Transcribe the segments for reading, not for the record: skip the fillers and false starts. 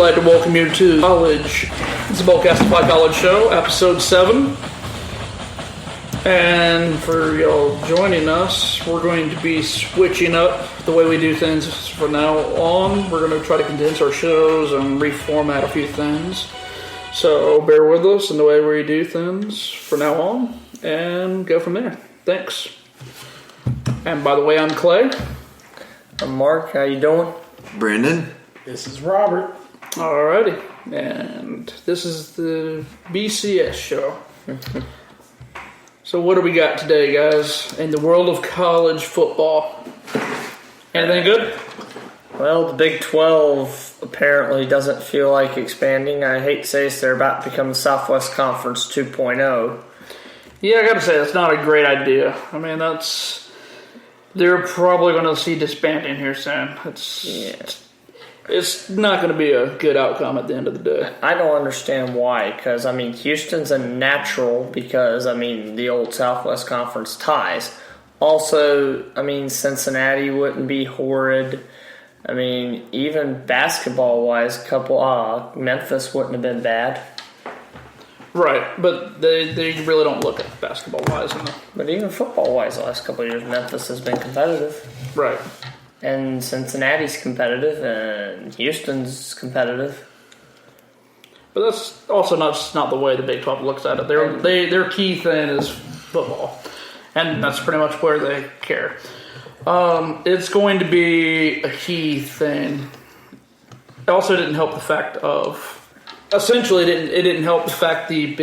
like to welcome you to college. It's the Boldcastify College Show, episode 7. And for y'all joining us, we're going to be switching up the way we do things from now on. We're going to try to condense our shows and reformat a few things. So bear with us in the way we do things from now on and go from there. Thanks. And by the way, I'm Clay. I'm Mark. How you doing? Brandon. This is Robert. Alrighty. And this is the BCS show. So what do we got today, guys, in the world of college football? Anything good? Well, the Big 12 apparently doesn't feel like expanding. I hate to say this, they're about to become the Southwest Conference 2.0. Yeah, I gotta say, that's not a great idea. I mean, they're probably going to see disbanding here soon. It's not going to be a good outcome at the end of the day. I don't understand why, because, Houston's a natural because, the old Southwest Conference ties. Also, Cincinnati wouldn't be horrid. Even basketball-wise, Memphis wouldn't have been bad. Right, but they really don't look at basketball-wise. But even football-wise, the last couple of years, Memphis has been competitive. Right. And Cincinnati's competitive, and Houston's competitive. But that's also not the way the Big 12 looks at it. Their key thing is football, and that's pretty much where they care. It's going to be a key thing. It also didn't help the fact of... Essentially, it didn't help the fact the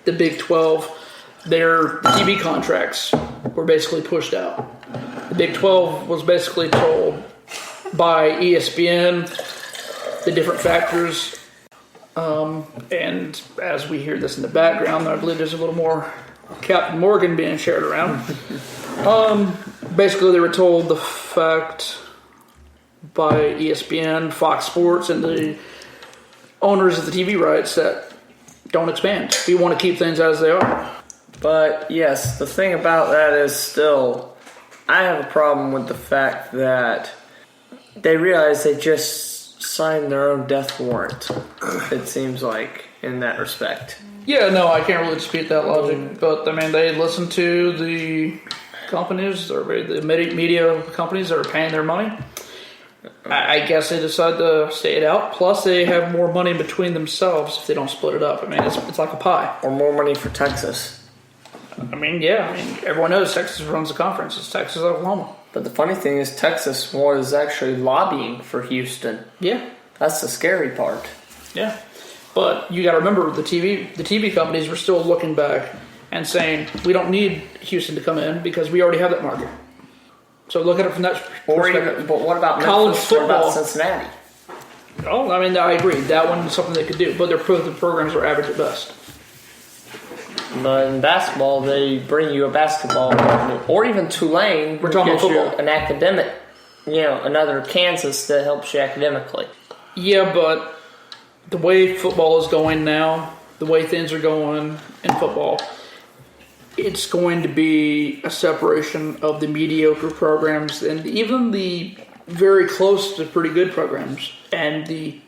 Big 12, their TV contracts were basically pushed out. The Big 12 was basically told by ESPN the different factors, and as we hear this in the background, I believe there's a little more Captain Morgan being shared around. Basically, they were told the fact by ESPN, Fox Sports, and the owners of the TV rights that don't expand. We want to keep things as they are. But yes, the thing about that is still, I have a problem with the fact that they realize they just signed their own death warrant, it seems like, in that respect. Yeah, no, I can't really dispute that logic. But, they listen to the companies, or the media companies that are paying their money. I guess they decide to stay it out. Plus, they have more money between themselves if they don't split it up. It's like a pie. Or more money for Texas. Everyone knows Texas runs the conference. It's Texas, Oklahoma. But the funny thing is Texas was actually lobbying for Houston. Yeah. That's the scary part. Yeah. But you got to remember, the TV companies were still looking back and saying, we don't need Houston to come in because we already have that market. So look at it from that perspective. But what about college Memphis? football? What about Cincinnati? Oh, I agree. That one is something they could do. But their programs are average at best. But in basketball, they bring you a basketball, or even Tulane. We're talking about football. An academic, another Kansas that helps you academically. Yeah, but the way football is going now, the way things are going in football, it's going to be a separation of the mediocre programs and even the very close to pretty good programs and the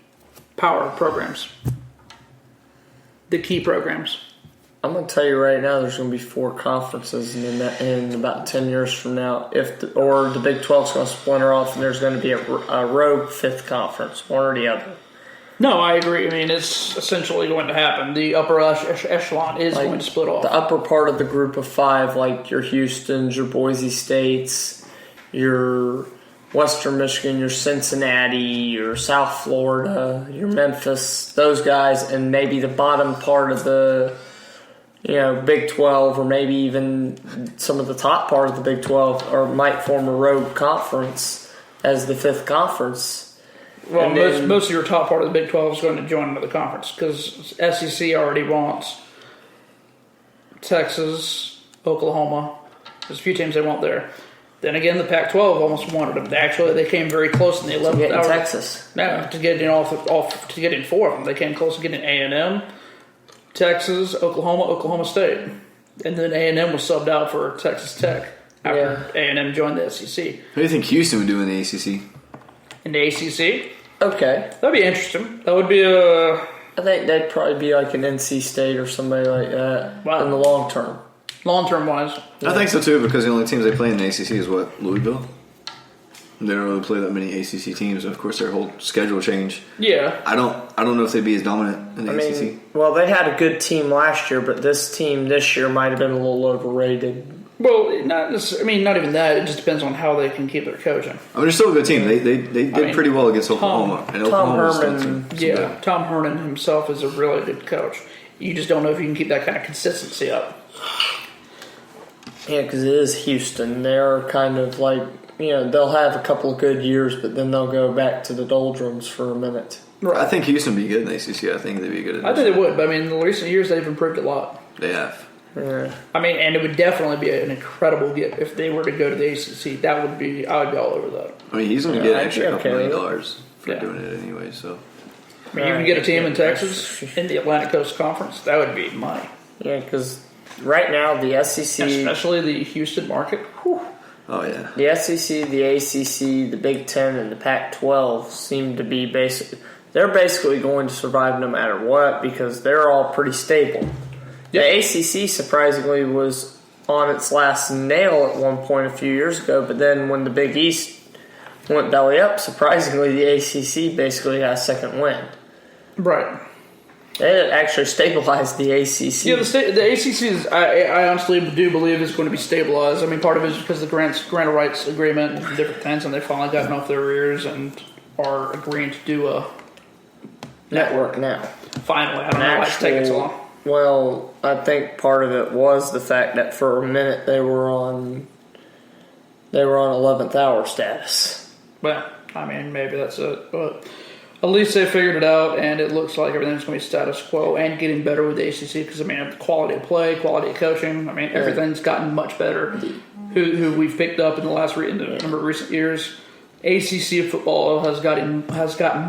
power programs, the key programs. I'm going to tell you right now, there's going to be 4 conferences in about 10 years from now. Or the Big 12 is going to splinter off and there's going to be a rogue 5th conference, one or the other. No, I agree. It's essentially going to happen. The upper echelon is going to split off. The upper part of the group of 5, like your Houstons, your Boise States, your Western Michigan, your Cincinnati, your South Florida, your Memphis, those guys, and maybe the bottom part of the Big 12, or maybe even some of the top part of the Big 12, or might form a rogue conference as the 5th conference. Well, most of your top part of the Big 12 is going to join another conference because SEC already wants Texas, Oklahoma. There's a few teams they want there. Then again, the Pac-12 almost wanted them. They came very close in the 11th hour. Texas. No, to get in 4 of them. They came close to getting A&M, Texas, Oklahoma State. And then A&M was subbed out for Texas Tech after A&M joined the SEC. What do you think Houston would do in the ACC? In the ACC? Okay. That'd be interesting. That would be a... I think they'd probably be like an NC State or somebody like that in the long term. Long-term wise. I think so too, because the only teams they play in the ACC is what? Louisville? They don't really play that many ACC teams. Of course, their whole schedule changed. Yeah. I don't know if they'd be as dominant in the ACC. Well, they had a good team last year, but this team this year might have been a little overrated. Well, not even that. It just depends on how they can keep their coaching. They're still a good team. They did pretty well against Oklahoma. And Tom Herman himself is a really good coach. You just don't know if you can keep that kind of consistency up. Yeah, because it is Houston. They're kind of like, they'll have a couple of good years, but then they'll go back to the doldrums for a minute. Right. I think Houston would be good in the ACC. I think they'd be good at I think they would, but in the recent years, they've improved a lot. They have. Yeah. And it would definitely be an incredible get if they were to go to the ACC. I would be all over that. He's going to get an extra couple $1 million for doing it anyway. So, you can get a team in Texas in the Atlantic Coast Conference. That would be money. Yeah, because right now the SEC, especially the Houston market. Whew. Oh yeah. The SEC, the ACC, the Big Ten, and the Pac-12 seem to be they're basically going to survive no matter what because they're all pretty stable. The ACC, surprisingly, was on its last nail at one point a few years ago, but then when the Big East went belly up, surprisingly, the ACC basically got a second wind. Right. They actually stabilized the ACC. Yeah, the ACC is, I honestly do believe, is going to be stabilized. Part of it is because of the grant of rights agreement and different things, and they've finally gotten off their rears and are agreeing to do a network now. Finally. I don't know why it's taking so long. Well, I think part of it was the fact that for a minute they were on 11th hour status. Well, maybe that's it, but at least they figured it out, and it looks like everything's going to be status quo and getting better with the ACC because, the quality of play, quality of coaching, everything's gotten much better. Who we've picked up in the last number of recent years. ACC football has gotten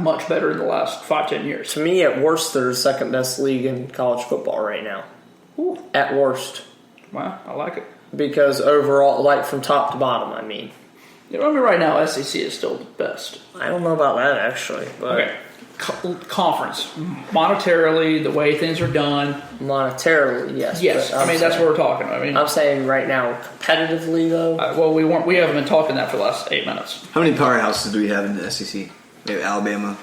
much better in the last 5-10 years. To me, at worst, they're the second best league in college football right now. Ooh. At worst. Wow, I like it. Because overall, like from top to bottom, right now, SEC is still the best. I don't know about that, actually. But okay. Conference. Monetarily, the way things are done. Monetarily, yes. Yes, that's what we're talking about. I'm saying right now, competitively, though. We haven't been talking that for the last 8 minutes. How many powerhouses do we have in the SEC? We have Alabama.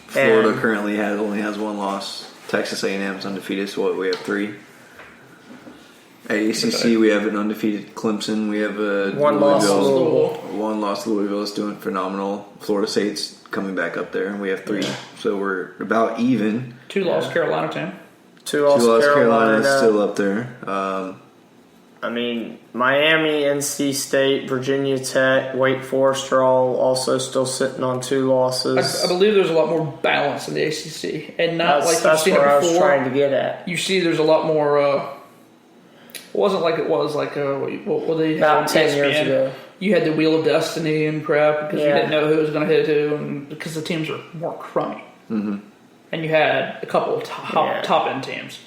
Florida currently only has one loss. Texas A&M is undefeated, so we have 3. At ACC, we have an undefeated Clemson. We have one loss to Louisville. One loss to Louisville is doing phenomenal. Florida State's coming back up there, and we have 3. So we're about even. 2 lost Carolina team. 2 lost Carolina is still up there. Miami, NC State, Virginia Tech, Wake Forest are all also still sitting on 2 losses. I believe there's a lot more balance in the ACC, and not that's you've seen it before. I was trying to get at. You see, there's a lot more. It wasn't like it was like what they had about 10 years ago. You had the Wheel of Destiny and crap because you didn't know who was going to hit who, and because the teams were more crummy. Mm-hmm. And you had a couple of top end teams.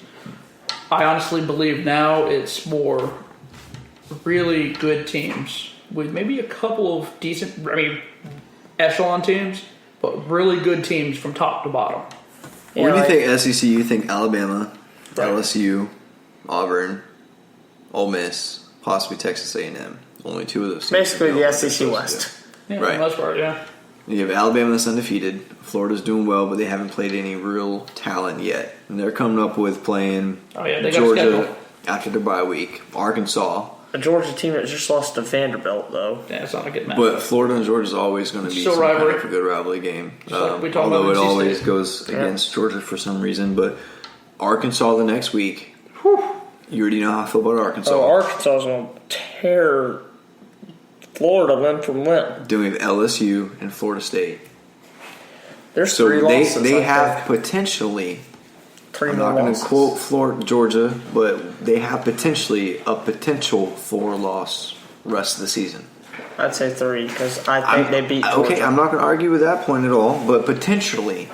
I honestly believe now it's more really good teams with maybe a couple of decent, echelon teams, but really good teams from top to bottom. What do you think SEC? You think Alabama, LSU, Auburn, Ole Miss, possibly Texas A&M. Only 2 of those teams. Basically the SEC West. Yeah, for the most part, yeah. You have Alabama that's undefeated. Florida's doing well, but they haven't played any real talent yet. And they're coming up with playing Georgia after their bye week. Arkansas. A Georgia team that just lost to Vanderbilt, though. Yeah, it's not a good match. But Florida and Georgia is always going to be some kind of a good rivalry game. Although it always goes against Georgia for some reason. But Arkansas the next week. Whew. You already know how I feel about Arkansas. Oh, Arkansas is going to tear Florida limb from limb. Then we have LSU and Florida State. There's 3 losses. They have potentially. 3 I'm not going to quote Georgia, but they have potentially a potential 4-loss rest of the season. I'd say 3 because I think they beat Georgia. Okay, I'm not going to argue with that point at all, but potentially,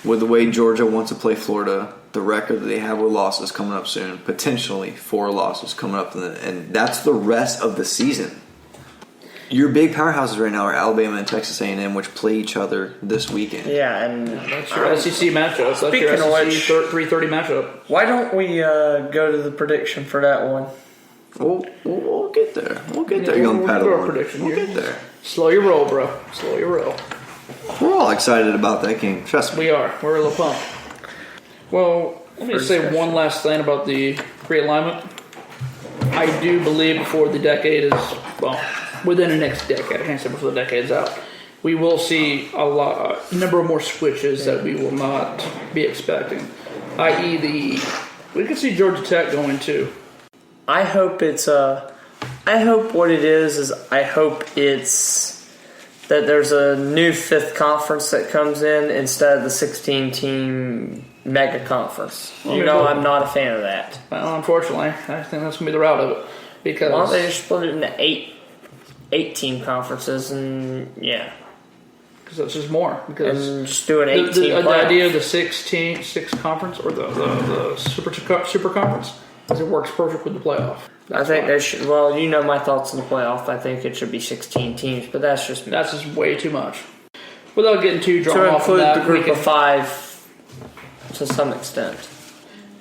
with the way Georgia wants to play Florida, the record that they have with losses coming up soon, potentially 4 losses coming up, and that's the rest of the season. your big powerhouses right now are Alabama and Texas A&M, which play each other this weekend. Yeah, and That's your SEC matchup. That's your Speaking of which, SEC 3:30 matchup. why don't we go to the prediction for that one? We'll get there. We'll get there, young We'll Padawan. prediction We'll here. get there. Slow your roll, bro. Slow your roll. We're all excited about that game. Trust me. We are. We're a little pumped. Well, let me just say one last thing about the realignment. I do believe before the decade is, well, within the next decade, I can't say before the decade is out, we will see a number of more switches that we will not be expecting. I.e., we could see Georgia Tech going too. I hope it's I hope what it is I hope it's that there's a new fifth conference that comes in instead of the 16-team mega conference. I'm not a fan of that. Well, unfortunately, I think that's going to be the route of it. Because Why don't they just split it into eight-team conferences and, yeah. Because that's just more. Because And just do an 8-team the playoff. idea of the six conference or the super conference is it works perfect with the playoff. I think they should. Well, my thoughts on the playoff. I think it should be 16 teams, but that's just me. That's just way too much. Without getting too drawn To off include of that, the group we of can, 5 to some extent.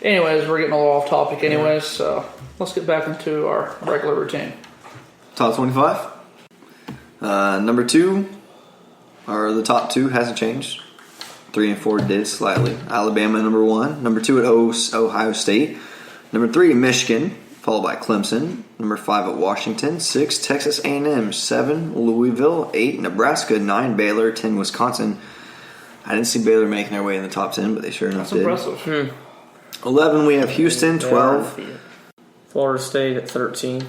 anyways, we're getting a little off topic anyways, so let's get back into our regular routine. Top 25. Number 2, or the top 2 hasn't changed. 3 and 4 did slightly. Alabama number 1. Number 2 at Ohio State. Number 3 at Michigan, followed by Clemson. Number 5 at Washington. 6 Texas A&M. 7 Louisville. 8 Nebraska. 9 Baylor. 10 Wisconsin. I didn't see Baylor making their way in the top 10, but they sure enough That's did. impressive. 11 we have Houston. 12. Florida State at 13.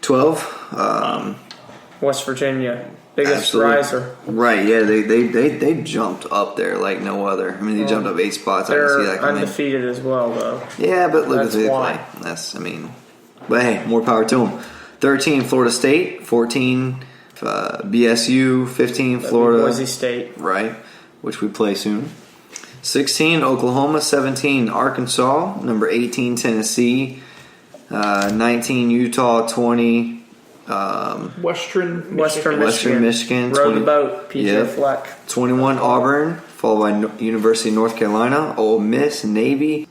12. West Virginia, biggest Absolutely. riser. Right, yeah, they jumped up there like no other. I mean, they jumped up 8 spots. I didn't see that They're coming. undefeated as well, though. Yeah, but look at That's the why. play. But hey, more power to them. 13 Florida State, 14 BSU, 15 Florida, Boise State. right, which we play soon. 16 Oklahoma, 17 Arkansas, number 18 Tennessee, 19 Utah, 20 Western Western Michigan, Row 20 the boat, PJ Yep. Fleck. 21 Auburn, followed by University of North Carolina, Ole Miss, Navy.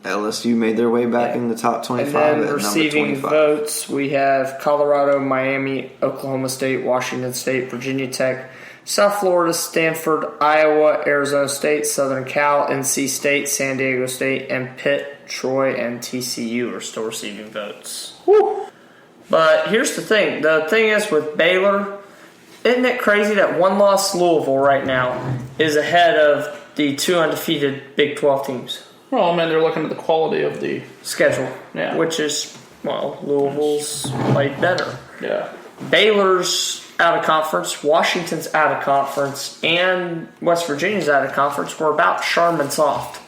LSU made their way back in the top 25 And at then number receiving 25. votes, we have Colorado, Miami, Oklahoma State, Washington State, Virginia Tech, South Florida, Stanford, Iowa, Arizona State, Southern Cal, NC State, San Diego State, and Pitt, Troy, and TCU are still receiving votes. Woo. But here's the thing. The thing is with Baylor, isn't it crazy that one-loss Louisville right now is ahead of the 2 undefeated Big 12 teams? Well, I mean, they're looking at the quality of the Schedule. Yeah. Which is, Louisville's played better. yeah. Baylor's out of conference, Washington's out of conference, and West Virginia's out of conference. We're about Charmin soft.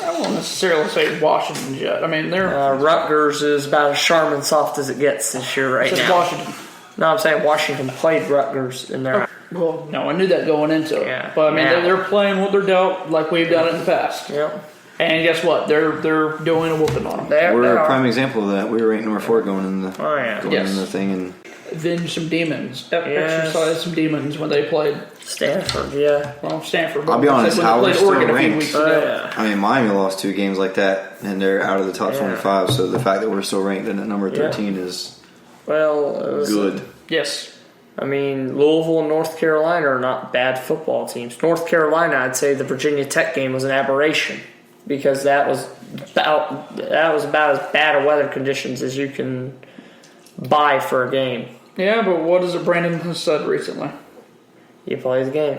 I won't necessarily say Washington yet. I mean, they're Rutgers is about as Charmin soft as it gets this year right just now. Washington. No, I'm saying Washington played Rutgers in their. Well, no, I knew that going into it. Yeah. But I mean, Now. they're playing what they're dealt like we've done it in the past. Yep. And guess what? They're doing a whooping on them. We're They a are. prime example of that. We were ranked number 4 going in the Oh, yeah. Yes. in the thing, and Avenge some demons. Yes. Exercise some demons when they played Stanford, yeah. Stanford. I'll be honest, When how they we're played still Oregon a few ranked. weeks Oh, ago. yeah. I mean, Miami lost 2 games like that, and they're out of the top Yeah. 25. So the fact that we're still ranked in at number 13 is Well, it was, good. Yes. I mean, Louisville and North Carolina are not bad football teams. North Carolina, I'd say the Virginia Tech game was an aberration because that was about as bad of weather conditions as you can buy for a game. Yeah, but what is it Brandon has said recently? You play the game.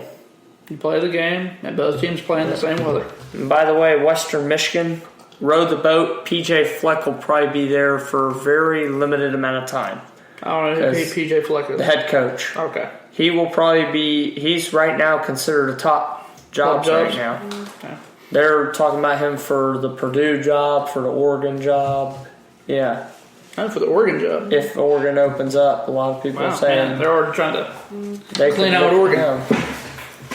You play the game, and both teams play in the same weather. And by the way, Western Michigan, row the boat. PJ Fleck will probably be there for a very limited amount of time. I don't know who As PJ Fleck is. The head coach. Okay. He will probably be. He's right now considered a top job Top jobs? right now. Okay. They're talking about him for the Purdue job, for the Oregon job. Yeah. And for the Oregon job. If Oregon opens up, a lot of people Wow, are saying man, they're already trying to. they clean could out get Oregon. him.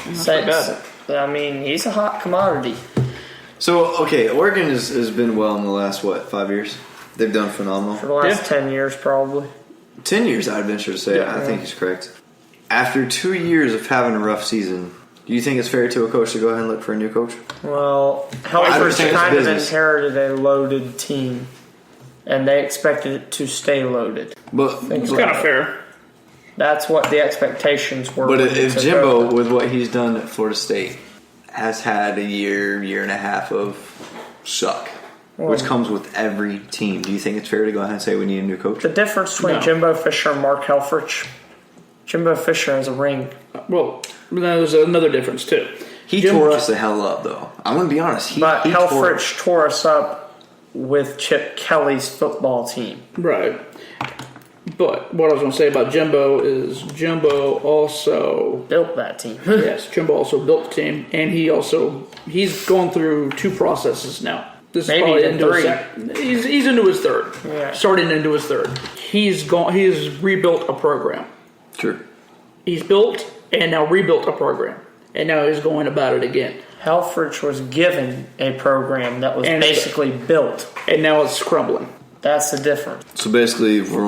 That's pretty bad. I mean, he's a hot commodity. So okay, Oregon has been well in the last 5 years. They've done phenomenal. For the last 10 years, probably. 10 years, I'd venture to say. I think he's correct. After 2 years of having a rough season, do you think it's fair to a coach to go ahead and look for a new coach? Well, Helfrich kind of inherited a loaded team, and they expected it to stay loaded. But it's kind of fair. That's what the expectations were. But if Jimbo, with what he's done at Florida State, has had a year and a half of suck, which comes with every team, do you think it's fair to go ahead and say we need a new coach? The difference between Jimbo Fisher and Mark Helfrich, Jimbo Fisher has a ring. Well, there's another difference, too. He tore us the hell up, though. I'm going to be honest. But Helfrich tore us up with Chip Kelly's football team. Right. But what I was going to say about Jimbo is Jimbo also built that team. Yes, Jimbo also built the team, and he's going through 2 processes now. This Maybe is probably into 3. He's into his 3rd. Yeah. Starting into his 3rd. He's rebuilt a program. True. He's built and now rebuilt a program, and now he's going about it again. Helfrich was given a program that was basically built, and now it's crumbling. That's the difference. So basically, what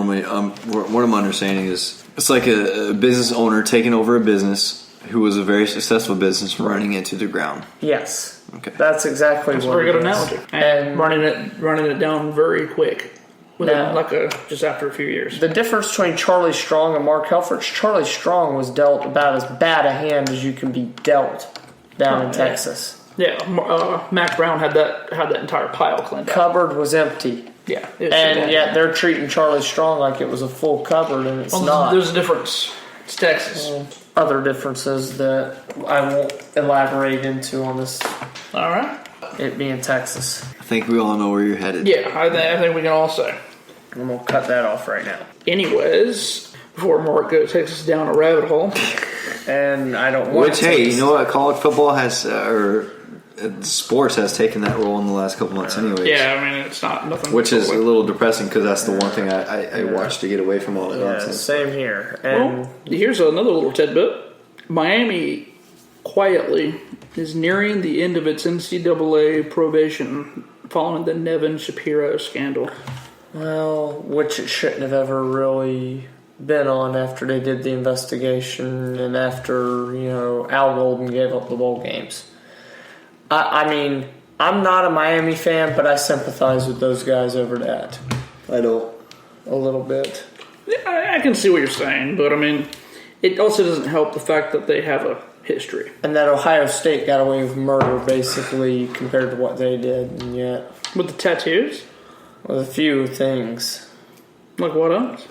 I'm understanding is it's like a business owner taking over a business who was a very successful business running it to the ground. Yes. Okay. That's exactly That's what a very it good is. analogy. And running it down very quick. Just after a few years. The difference between Charlie Strong and Mark Helfrich, Charlie Strong was dealt about as bad a hand as you can be dealt down in Texas. Yeah, Mac Brown had that entire pile cleaned up. Cupboard was empty. Yeah. And yet they're treating Charlie Strong like it was a full cupboard, and it's not. There's a difference. It's Texas. Other differences that I won't elaborate into on this. All right. It being Texas. I think we all know where you're headed. Yeah, I think we can all say. I'm going to cut that off right now. Anyways, before Mark takes us down a rabbit hole. And I don't want to. Which, hey, you know what? College football has, sports has taken that role in the last couple months anyways. Yeah, I mean, it's not nothing. Which is a little depressing because that's the one thing I watch to get away from all that nonsense. Same here. And here's another little tidbit. Miami quietly is nearing the end of its NCAA probation following the Nevin Shapiro scandal. Well, which it shouldn't have ever really been on after they did the investigation and after, Al Golden gave up the bowl games. I mean, I'm not a Miami fan, but I sympathize with those guys over that. I don't. A little bit. Yeah, I can see what you're saying, but I mean, it also doesn't help the fact that they have a history. And that Ohio State got away with murder, basically, compared to what they did, and yet... With the tattoos? With a few things. Like what else?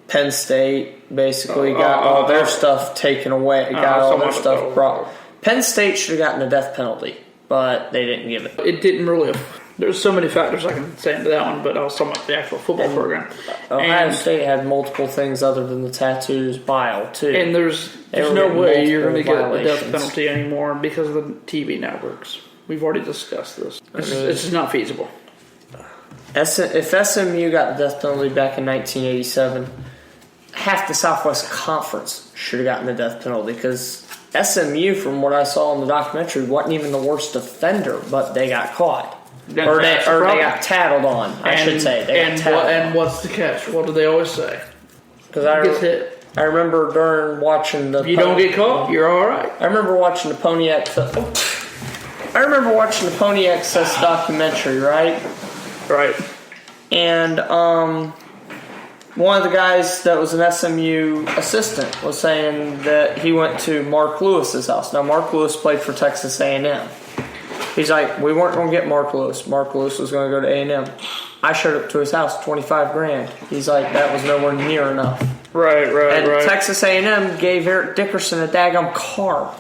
Penn State basically got all their stuff taken away. Got all their stuff brought. Penn State should have gotten the death penalty, but they didn't give it. It didn't really. There's so many factors I can say into that one, but I was talking about the actual football program. Ohio State had multiple things other than the tattoos bile, too. And there's no way you're going to get the death penalty anymore because of the TV networks. We've already discussed this. It's not feasible. If SMU got the death penalty back in 1987, half the Southwest Conference should have gotten the death penalty because SMU, from what I saw in the documentary, wasn't even the worst offender, but they got caught. Or they got tattled on, I should say. And what's the catch? What do they always say? Because I remember during watching the... You don't get caught, you're all right. I remember watching the Pontiac... Access documentary, right? Right. And one of the guys that was an SMU assistant was saying that he went to Mark Lewis's house. Now, Mark Lewis played for Texas A&M. He's like, we weren't going to get Mark Lewis. Mark Lewis was going to go to A&M. I showed up to his house, $25,000. He's like, that was nowhere near enough. Right. And Texas A&M gave Eric Dickerson a daggum car.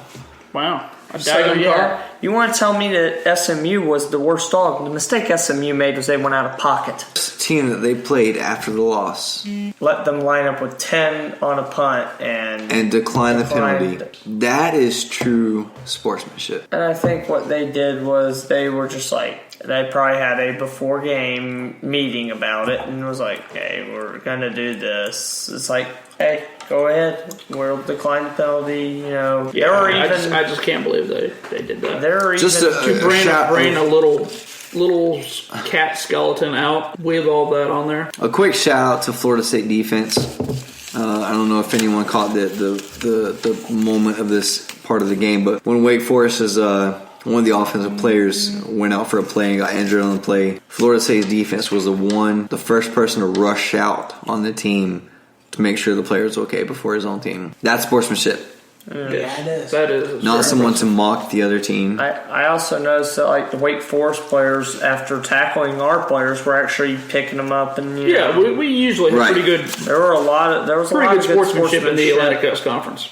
Wow. A daggum car? You want to tell me that SMU was the worst dog? The mistake SMU made was they went out of pocket. Team that they played after the loss. Let them line up with 10 on a punt and decline the penalty. That is true sportsmanship. And I think what they did was they were just like, they probably had a before game meeting about it and was like, hey, we're going to do this. It's like, hey, go ahead. We'll decline the penalty. I just can't believe they did that. They're just to bring a little little cat skeleton out with all that on there. A quick shout out to Florida State defense. I don't know if anyone caught the moment of this part of the game, but when Wake Forest is one of the offensive players went out for a play and got injured on the play, Florida State's defense was the first person to rush out on the team to make sure the player was okay before his own team. That's sportsmanship. Yeah, it is. That is. Not someone to mock the other team. I also noticed that like the Wake Forest players, after tackling our players, were actually picking them up and we usually have pretty good. There was a lot of good sportsmanship in the Atlantic Coast Conference.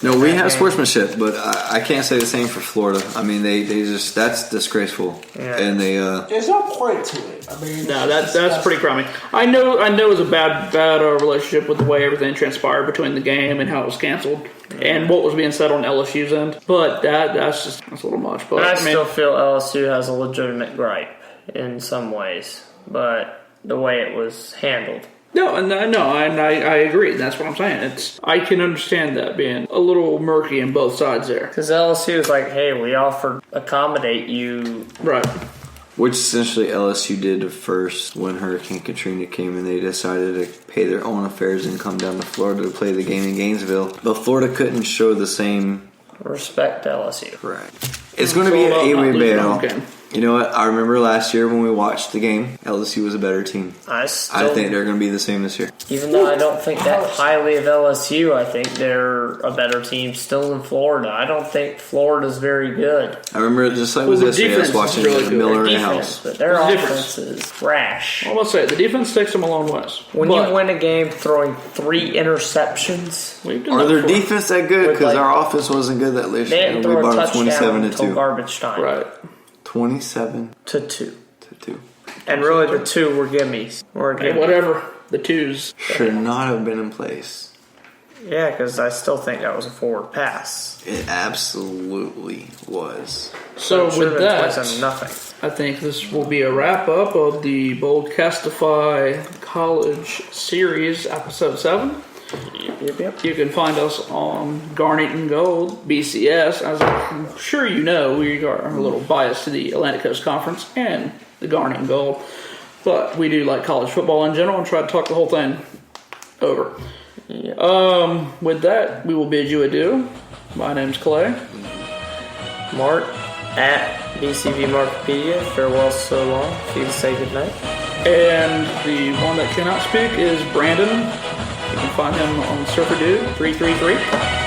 No, we have sportsmanship, but I can't say the same for Florida. I mean, they just that's disgraceful, and they. There's no point to it. I mean, no, that's pretty crummy. I know it was a bad relationship with the way everything transpired between the game and how it was canceled, and what was being said on LSU's end. But that's a little much. But I still feel LSU has a legitimate gripe in some ways, but the way it was handled. No, I agree. That's what I'm saying. I can understand that being a little murky on both sides there. Because LSU is like, hey, we offered accommodate you. Right. Which essentially LSU did first when Hurricane Katrina came and they decided to pay their own affairs and come down to Florida to play the game in Gainesville. But Florida couldn't show the same respect to LSU. Correct. It's going to be an 8-way battle. You know what? I remember last year when we watched the game, LSU was a better team. I think they're going to be the same this year. Even though I don't think that highly of LSU, I think they're a better team still in Florida. I don't think Florida's very good. I remember just like with this, I was watching really Miller in the house. But their offense is trash. Well, let's say the defense takes them a long ways. When you win a game throwing 3 interceptions, are their defense that good? Because our offense wasn't good that last year. They didn't throw a touchdown until garbage time. Right. 27 to 2. And really the 2 were gimmies. Whatever. The 2s. Should not have been in place. Yeah, because I still think that was a forward pass. It absolutely was. So with that, nothing. I think this will be a wrap-up of the Boldcastify College Series, Episode 7. Yep. You can find us on Garnet and Gold, BCS. As I'm sure you know, we are a little biased to the Atlantic Coast Conference and the Garnet and Gold. But we do like college football in general and try to talk the whole thing over. Yep. With that, we will bid you adieu. My name's Clay. Mark at BCV Markopedia. Farewell so long. If you can say goodnight. And the one that cannot speak is Brandon. You can find him on Surfer Dude 333.